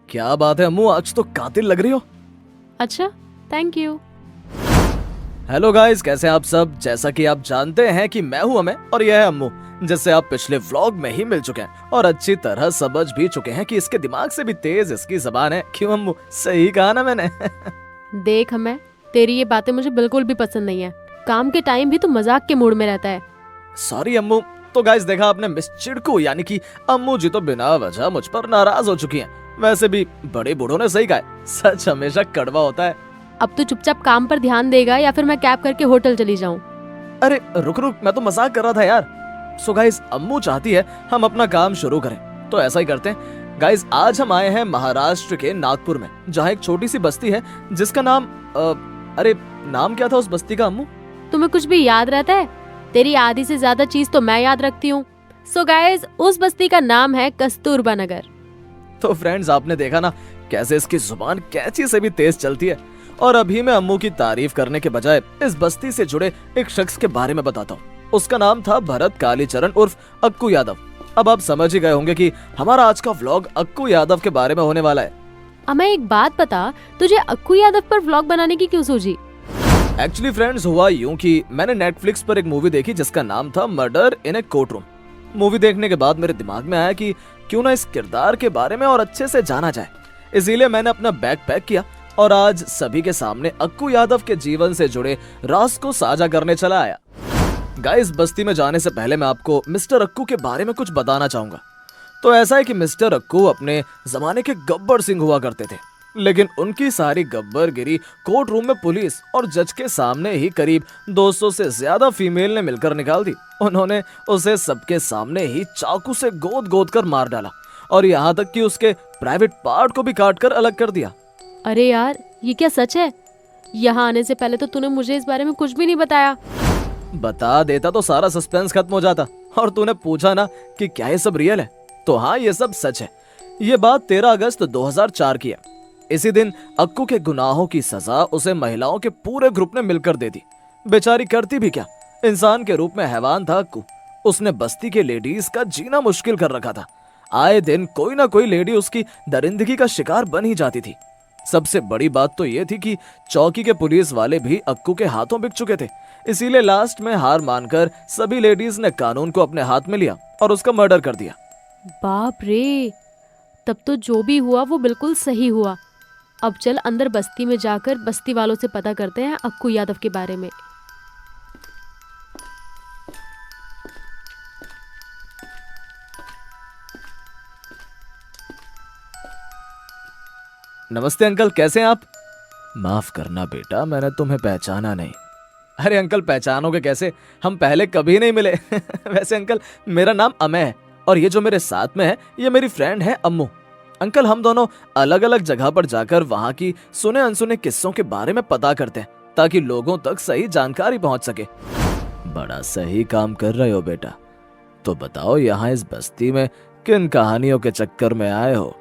क्या बात है अम्मू, आज तो कातिल लग रही हो। अच्छा, थैंक यू। हेलो गाइस, कैसे हैं आप सब। जैसा कि आप जानते हैं कि मैं हूं अमय और यह है अम्मू, जिससे आप पिछले व्लॉग में ही मिल चुके हैं और अच्छी तरह समझ भी चुके हैं कि इसके दिमाग से भी तेज इसकी जबान है। क्यों अम्मू, सही कहा ना मैंने। देख हमें, तेरी ये बातें मुझे बिल्कुल भी पसंद नहीं है। काम के टाइम भी तू मजाक के मूड में रहता है। सॉरी अम्मू। तो गाइस, देखा आपने, मिस चिड़कू यानी कि अम्मू जी तो बिना वजह मुझ पर नाराज हो चुकी हैं। वैसे भी बड़े बूढ़ों ने सही कहा है, सच हमेशा कड़वा होता है। अब तू चुपचाप काम पर ध्यान देगा या फिर मैं कैब करके होटल चली जाऊं। अरे रुक रुक, मैं तो मजाक कर रहा था यार। सो गाइस, अम्मू चाहती है हम अपना काम शुरू करें, तो ऐसा ही करते हैं। गाइस, आज हम आए हैं महाराष्ट्र के नागपुर में, जहाँ एक छोटी सी बस्ती है जिसका नाम अरे नाम क्या था उस बस्ती का अम्मू? तुम्हें कुछ भी याद रहता है? तेरी आधी से ज्यादा चीज तो मैं याद रखती हूँ। सो गाइस, उस बस्ती का नाम है कस्तूरबा नगर। तो फ्रेंड्स, आपने देखा ना कैसे इसकी जुबान कैंची से भी तेज चलती है। और अभी मैं अम्मू की तारीफ करने के बजाय इस बस्ती से जुड़े एक शख्स के बारे में बताता हूँ। उसका नाम था भरत कालीचरण उर्फ अक्कू यादव। अब आप समझ ही गए होंगे कि हमारा आज का व्लॉग अक्कू यादव के बारे में होने वाला है। हमें एक बात बता, तुझे अक्कू यादव पर व्लॉग बनाने की क्यों सूझी? एक्चुअली फ्रेंड्स, हुआ यूं कि मैंने नेटफ्लिक्स पर एक मूवी देखी जिसका नाम था murder in a court room. Movie देखने के बाद मेरे दिमाग में आया कि क्यों ना इस किरदार के बारे में और अच्छे से जाना जाए। इसीलिए मैंने अपना बैग पैक किया और आज सभी के सामने अक्कू यादव के जीवन से जुड़े राज को साझा करने चला आया। गाइस, बस्ती में जाने से पहले मैं आपको मिस्टर अक्कू के बारे में कुछ बताना चाहूंगा। तो ऐसा है कि मिस्टर अक्कू अपने जमाने के गब्बर सिंह हुआ करते थे, लेकिन उनकी सारी गब्बरगिरी कोर्ट रूम में पुलिस और जज के सामने ही करीब 200 से ज्यादा फीमेल ने मिलकर निकाल दी। उन्होंने उसे सबके सामने ही चाकू से गोद गोद कर मार डाला और यहाँ तक कि उसके प्राइवेट पार्ट को भी काट कर अलग कर दिया। अरे यार, ये क्या सच है? यहाँ आने से पहले तो तूने मुझे इस बारे में कुछ भी नहीं बताया। बता देता तो सारा सस्पेंस खत्म हो जाता। और तूने पूछा ना कि क्या ये सब रियल है, तो हाँ, ये सब सच है। ये बात 13 अगस्त 2004 की है। इसी दिन अक्कू के गुनाहों की सजा उसे महिलाओं के पूरे ग्रुप ने मिलकर दे दी। बेचारी करती भी क्या, इंसान के रूप में हैवान था अक्कू। उसने बस्ती के लेडीज का जीना मुश्किल कर रखा था। आए दिन कोई ना कोई लेडी उसकी दरिंदगी का शिकार बन ही जाती थी। सबसे बड़ी बात तो यह थी कि चौकी के पुलिस वाले भी अक्कू के हाथों बिक चुके थे। इसीलिए लास्ट में हार मानकर सभी लेडीज ने कानून को अपने हाथ में लिया और उसका मर्डर कर दिया। बाप रे, तब तो जो भी हुआ वो बिल्कुल सही हुआ। अब चल अंदर बस्ती में जाकर बस्ती वालों से पता करते हैं अक्कू यादव के बारे में। नमस्ते अंकल, कैसे हैं आप? माफ करना बेटा, मैंने तुम्हें पहचाना नहीं। अरे अंकल, पहचानोगे कैसे, हम पहले कभी नहीं मिले। वैसे अंकल, मेरा नाम अमय है और ये जो मेरे साथ में है ये मेरी फ्रेंड है अम्मू। अंकल, हम दोनों अलग अलग जगह पर जाकर वहाँ की सुने अनसुने किस्सों के बारे में पता करते हैं ताकि लोगों तक सही जानकारी पहुँच सके। बड़ा सही काम कर रहे हो बेटा। तो बताओ, यहाँ इस बस्ती में किन कहानियों के चक्कर में आए हो?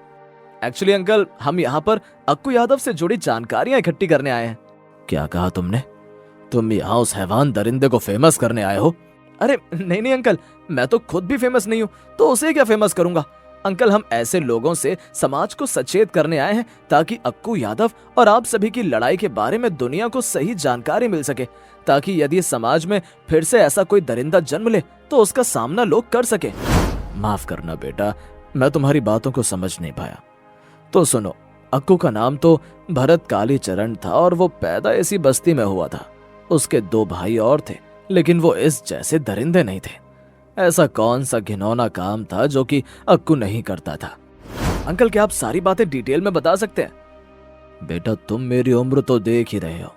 एक्चुअली अंकल, हम यहाँ पर अक्कू यादव से जुड़ी जानकारियां इकट्ठी करने आए हैं। क्या कहा तुमने? तुम यहाँ उस हैवान दरिंदे को फेमस करने आए हो? अरे नहीं नहीं अंकल, मैं तो खुद भी फेमस नहीं हूँ, तो उसे क्या फेमस करूंगा। अंकल, हम ऐसे लोगों से समाज को सचेत करने आए हैं ताकि अक्कू यादव और आप सभी की लड़ाई के बारे में दुनिया को सही जानकारी मिल सके, ताकि यदि समाज में फिर से ऐसा कोई दरिंदा जन्म ले तो उसका सामना लोग कर सके। माफ करना बेटा, मैं तुम्हारी बातों को समझ नहीं पाया। तो सुनो, अक्कू का नाम तो भरत कालीचरण था और वो पैदा इसी बस्ती में हुआ था। उसके 2 भाई और थे, लेकिन वो इस जैसे दरिंदे नहीं थे। ऐसा कौन सा घिनौना काम था जो कि अक्कू नहीं करता था? अंकल, क्या आप सारी बातें डिटेल में बता सकते हैं? बेटा, तुम मेरी उम्र तो देख ही रहे हो,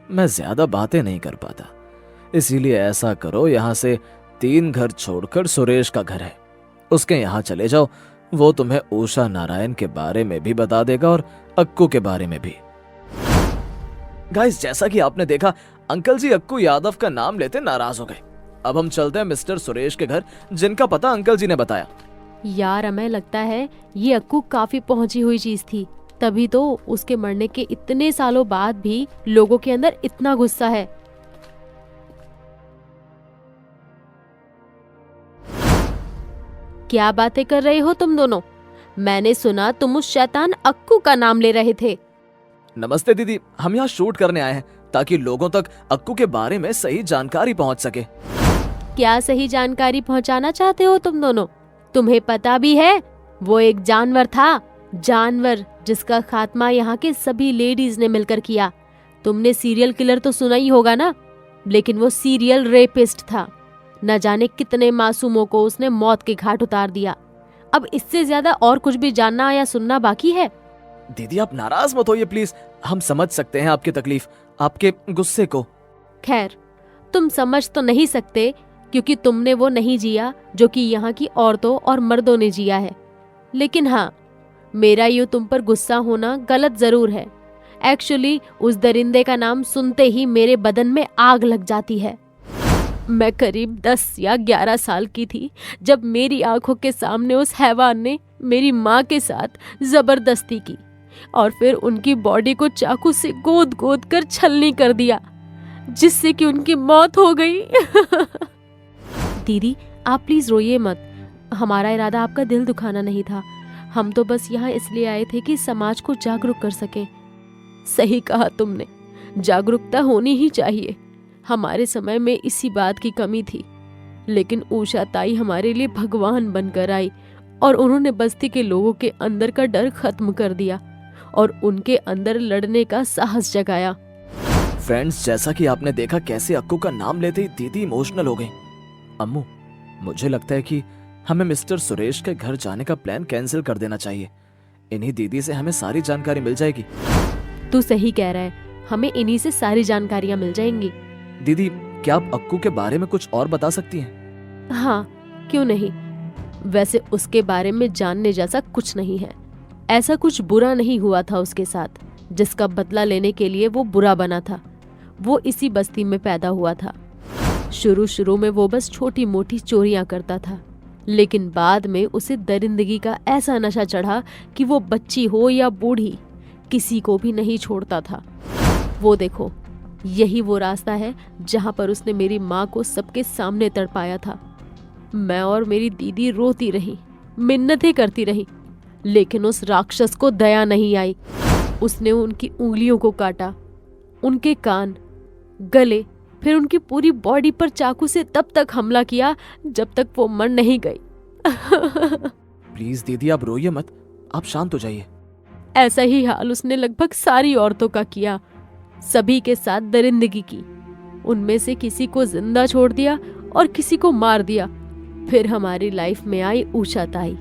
मैं ज्यादा बातें नहीं कर पाता। इसीलिए ऐसा करो, यहाँ से 3 घर छोड़कर सुरेश का घर है, उसके यहाँ चले जाओ। वो तुम्हें उषा नारायण के बारे में भी बता देगा और अक्कू के बारे में भी। गाइस, जैसा कि आपने देखा, अंकल जी अक्कू यादव का नाम लेते नाराज हो गए। अब हम चलते हैं मिस्टर सुरेश के घर, जिनका पता अंकल जी ने बताया। यार, हमें लगता है ये अक्कू काफी पहुंची हुई चीज थी, तभी तो उसके मरने के इतने सालों बाद भी लोगों के अंदर इतना गुस्सा है। क्या बातें कर रहे हो तुम दोनों? मैंने सुना तुम उस शैतान अक्कू का नाम ले रहे थे। नमस्ते दीदी, हम यहाँ शूट करने आए हैं ताकि लोगों तक अक्कू के बारे में सही जानकारी पहुँच सके। क्या सही जानकारी पहुंचाना चाहते हो तुम दोनों? तुम्हें पता भी है वो एक जानवर था, जानवर जिसका खात्मा यहाँ के सभी लेडीज ने मिलकर किया। तुमने सीरियल किलर तो सुना ही होगा ना, लेकिन वो सीरियल रेपिस्ट था। न जाने कितने मासूमों को उसने मौत के घाट उतार दिया। अब इससे ज्यादा और कुछ भी जानना या सुनना बाकी है? दीदी आप नाराज मत होइए प्लीज, हम समझ सकते हैं आपकी तकलीफ, आपके गुस्से को। खैर, तुम समझ तो नहीं सकते क्योंकि तुमने वो नहीं जिया जो कि यहाँ की औरतों और मर्दों ने जिया है। लेकिन हाँ, मेरा यूं तुम पर गुस्सा होना गलत जरूर है। एक्चुअली उस दरिंदे का नाम सुनते ही मेरे बदन में आग लग जाती है। मैं करीब 10 या 11 साल की थी जब मेरी आंखों के सामने उस हैवान ने मेरी माँ के साथ जबरदस्ती की और फिर उनकी बॉडी को चाकू से गोद गोद कर छलनी कर दिया, जिससे कि उनकी मौत हो गई। दीदी आप प्लीज रोइए मत, हमारा इरादा आपका दिल दुखाना नहीं था। हम तो बस यहाँ इसलिए आए थे कि समाज को जागरूक कर सकें। सही कहा तुमने, जागरूकता होनी ही चाहिए। हमारे समय में इसी बात की कमी थी, लेकिन उषा ताई हमारे लिए भगवान बनकर आई और उन्होंने बस्ती के लोगों के अंदर का डर खत्म कर दिया और उनके अंदर लड़ने का साहस जगाया। फ्रेंड्स, जैसा कि आपने देखा कैसे अक्कू का नाम लेते ही दीदी इमोशनल हो गई। अम्मू, मुझे लगता है कि हमें मिस्टर सुरेश के घर जाने का प्लान कैंसिल कर देना चाहिए। इन्हीं दीदी से हमें सारी जानकारी मिल जाएगी। तू सही कह रहा है, हमें इन्हीं से सारी जानकारियां मिल जाएंगी। दीदी, क्या आप अक्कू के बारे में कुछ और बता सकती हैं? हाँ, क्यों नहीं। वैसे उसके बारे में जानने जैसा कुछ नहीं है। ऐसा कुछ बुरा नहीं हुआ था उसके साथ जिसका बदला लेने के लिए वो बुरा बना था। वो इसी बस्ती में पैदा हुआ था। शुरू में वो बस छोटी मोटी चोरियां करता था, लेकिन बाद में उसे दरिंदगी का ऐसा नशा चढ़ा कि वो बच्ची हो या बूढ़ी किसी को भी नहीं छोड़ता था। वो देखो, यही वो रास्ता है जहां पर उसने मेरी माँ को सबके सामने तड़पाया था। मैं और मेरी दीदी रोती रही, मिन्नतें करती रही, लेकिन उस राक्षस को दया नहीं आई। उसने उनकी उंगलियों को काटा, उनके कान, गले, फिर उनकी पूरी बॉडी पर चाकू से तब तक हमला किया जब तक वो मर नहीं गई। प्लीज दीदी आप रोइए मत, आप शांत हो जाइए। ऐसा ही हाल उसने लगभग सारी औरतों का किया, सभी के साथ दरिंदगी की। उनमें से किसी को जिंदा छोड़ दिया और किसी को मार दिया। फिर हमारी लाइफ में आई उषा ताई,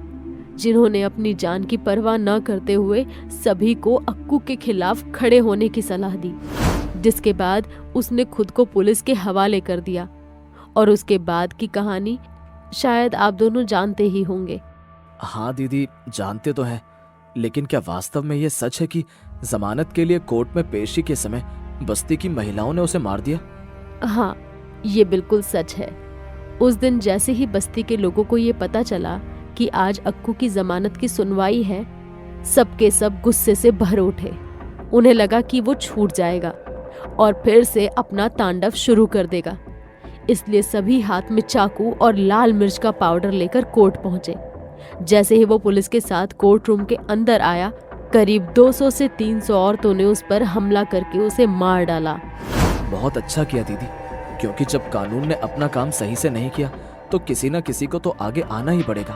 जिन्होंने अपनी जान की परवाह न करते हुए सभी को अक्कू के खिलाफ खड़े होने की सलाह दी, जिसके बाद उसने खुद को पुलिस के हवाले कर दिया। और उसके बाद की कहानी शायद आप दोनों जानते ही होंगे। हाँ दीदी, जानते तो हैं, लेकिन क्या वास्तव में ये सच है कि जमानत के लिए कोर्ट में पेशी के समय बस्ती की महिलाओं ने उसे मार दिया? हाँ, ये बिल्कुल सच है। उस दिन जैसे ही बस्ती के लोगों को ये पता चला कि आज अक्कू की जमानत की सुनवाई है, सबके सब गुस्से से भर उठे। उन्हें लगा कि वो छूट जाएगा और फिर से अपना तांडव शुरू कर देगा। इसलिए सभी हाथ में चाकू और लाल मिर्च का पाउडर लेकर कोर्ट पहुंचे। जैसे ही वो पुलिस के साथ कोर्ट रूम के अंदर आया, करीब 200 से 300 औरतों ने उस पर हमला करके उसे मार डाला। बहुत अच्छा किया दीदी, क्योंकि जब कानून ने अपना काम सही से नहीं किया तो किसी न किसी को तो आगे आना ही पड़ेगा।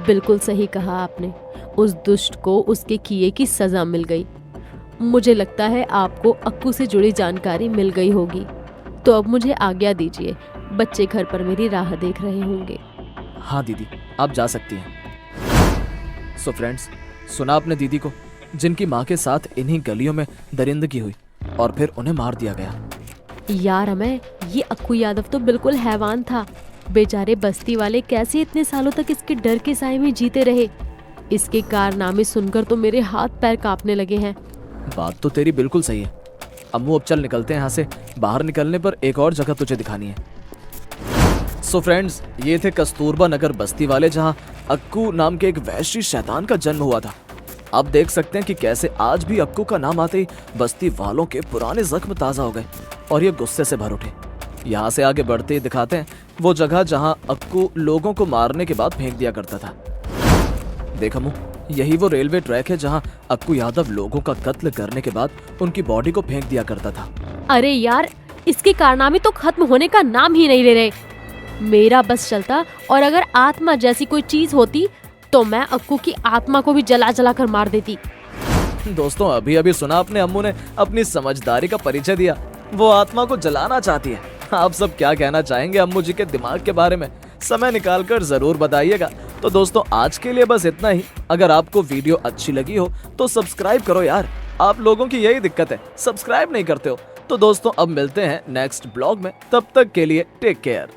बिल्कुल सही कहा आपने। उस दुष्ट को उसके किए की सजा मिल गई। मुझे लगता है आपको अक्कू से जुड़ी जानकारी मिल गई होगी, तो अब मुझे आज्ञा दीजिए। बच्चे घर पर मेरी राह देख रहे होंगे। हाँ दीदी, आप जा सकती हैं। सो फ्रेंड्स, सुना आपने दीदी को, जिनकी माँ के साथ इन्हीं गलियों में दरिंदगी हुई और फिर उन्हें मार दिया गया। यार अमय, ये अक्कू यादव तो बिल्कुल हैवान था। बेचारे बस्ती वाले कैसे इतने सालों तक इसके डर के साए में जीते रहे। इसके कारनामे सुनकर तो मेरे हाथ पैर कांपने लगे हैं। बात तो तेरी बिल्कुल सही है। अम्मू, अब चल निकलते हैं यहाँ से। बाहर निकलने पर एक और जगह तुझे दिखानी है। सो फ्रेंड्स, ये थे कस्तूरबा नगर बस्ती वाले, जहाँ अक्कू नाम के एक वैश्य शैतान का जन्म हुआ था। आप देख सकते हैं कि कैसे आज भी अक्कू का नाम आते ही बस्ती वालों के पुराने जख्म ताज़ा हो गए और ये गुस्से से भर उठे। यहाँ से आगे बढ़ते ही दिखाते हैं वो जगह जहाँ अक्कू लोगों को मारने के बाद फेंक दिया करता था। देख अम्मू, यही वो रेलवे ट्रैक है जहाँ अक्कू यादव लोगों का कत्ल करने के बाद उनकी बॉडी को फेंक दिया करता था। अरे यार, इसके कारनामे तो खत्म होने का नाम ही नहीं ले रहे। मेरा बस चलता और अगर आत्मा जैसी कोई चीज होती तो मैं अक्कू की आत्मा को भी जला जला कर मार देती। दोस्तों, अभी अभी सुना आपने, अम्मू ने अपनी समझदारी का परिचय दिया। वो आत्मा को जलाना चाहती है। आप सब क्या कहना चाहेंगे अम्मू जी के दिमाग के बारे में? समय निकाल कर जरूर बताइएगा। तो दोस्तों, आज के लिए बस इतना ही। अगर आपको वीडियो अच्छी लगी हो तो सब्सक्राइब करो यार। आप लोगों की यही दिक्कत है, सब्सक्राइब नहीं करते हो। तो दोस्तों, अब मिलते हैं नेक्स्ट ब्लॉग में। तब तक के लिए टेक केयर।